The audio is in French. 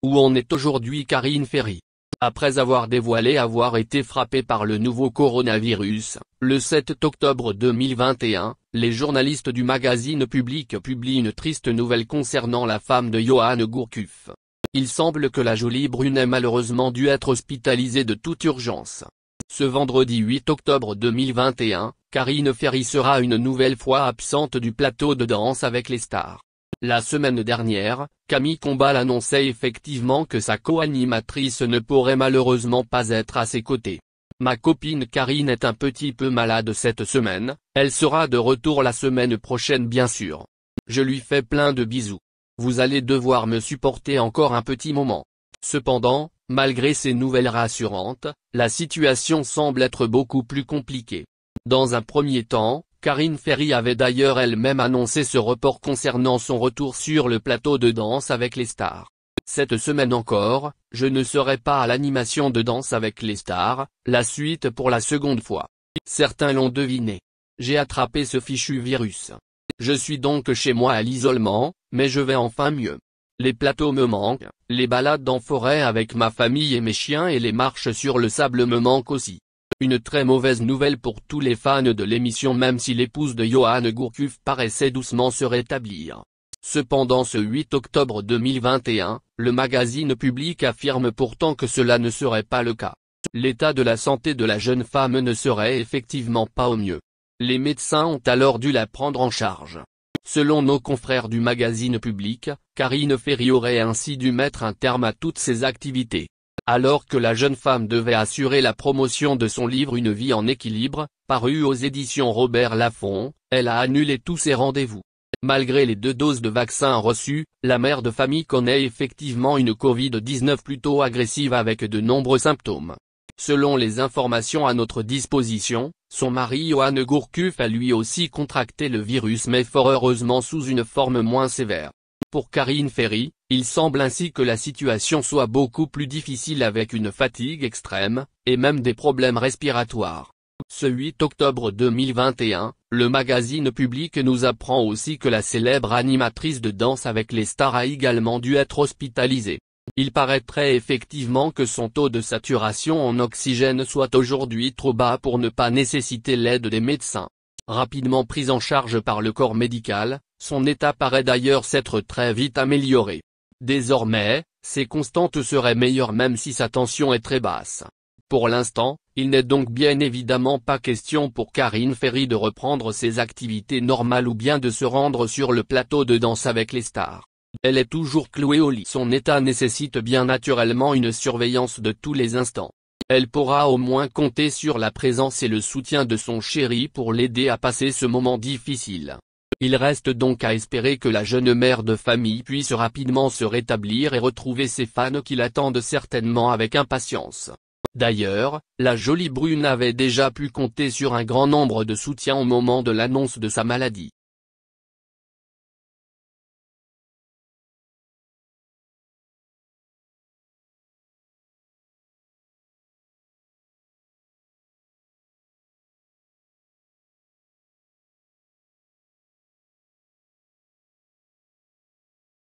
Où en est aujourd'hui Karine Ferry? Après avoir dévoilé avoir été frappée par le nouveau coronavirus, le 7 octobre 2021, les journalistes du magazine Public publient une triste nouvelle concernant la femme de Yoann Gourcuff. Il semble que la jolie brune ait malheureusement dû être hospitalisée de toute urgence. Ce vendredi 8 octobre 2021, Karine Ferry sera une nouvelle fois absente du plateau de Danse avec les stars. La semaine dernière, Camille Combal annonçait effectivement que sa co-animatrice ne pourrait malheureusement pas être à ses côtés. Ma copine Karine est un petit peu malade cette semaine, elle sera de retour la semaine prochaine bien sûr. Je lui fais plein de bisous. Vous allez devoir me supporter encore un petit moment. Cependant, malgré ces nouvelles rassurantes, la situation semble être beaucoup plus compliquée. Dans un premier temps, Karine Ferry avait d'ailleurs elle-même annoncé ce report concernant son retour sur le plateau de Danse avec les stars. Cette semaine encore, je ne serai pas à l'animation de Danse avec les stars, la suite pour la seconde fois. Certains l'ont deviné. J'ai attrapé ce fichu virus. Je suis donc chez moi à l'isolement, mais je vais enfin mieux. Les plateaux me manquent, les balades en forêt avec ma famille et mes chiens et les marches sur le sable me manquent aussi. Une très mauvaise nouvelle pour tous les fans de l'émission même si l'épouse de Yoann Gourcuff paraissait doucement se rétablir. Cependant ce 8 octobre 2021, le magazine Public affirme pourtant que cela ne serait pas le cas. L'état de la santé de la jeune femme ne serait effectivement pas au mieux. Les médecins ont alors dû la prendre en charge. Selon nos confrères du magazine Public, Karine Ferry aurait ainsi dû mettre un terme à toutes ses activités. Alors que la jeune femme devait assurer la promotion de son livre Une vie en équilibre, paru aux éditions Robert Laffont, elle a annulé tous ses rendez-vous. Malgré les 2 doses de vaccin reçues, la mère de famille connaît effectivement une Covid-19 plutôt agressive avec de nombreux symptômes. Selon les informations à notre disposition, son mari Yoann Gourcuff a lui aussi contracté le virus mais fort heureusement sous une forme moins sévère. Pour Karine Ferry, il semble ainsi que la situation soit beaucoup plus difficile avec une fatigue extrême, et même des problèmes respiratoires. Ce 8 octobre 2021, le magazine Public nous apprend aussi que la célèbre animatrice de Danse avec les stars a également dû être hospitalisée. Il paraîtrait effectivement que son taux de saturation en oxygène soit aujourd'hui trop bas pour ne pas nécessiter l'aide des médecins. Rapidement prise en charge par le corps médical, son état paraît d'ailleurs s'être très vite amélioré. Désormais, ses constantes seraient meilleures même si sa tension est très basse. Pour l'instant, il n'est donc bien évidemment pas question pour Karine Ferry de reprendre ses activités normales ou bien de se rendre sur le plateau de Danse avec les stars. Elle est toujours clouée au lit. Son état nécessite bien naturellement une surveillance de tous les instants. Elle pourra au moins compter sur la présence et le soutien de son chéri pour l'aider à passer ce moment difficile. Il reste donc à espérer que la jeune mère de famille puisse rapidement se rétablir et retrouver ses fans qui l'attendent certainement avec impatience. D'ailleurs, la jolie brune avait déjà pu compter sur un grand nombre de soutiens au moment de l'annonce de sa maladie.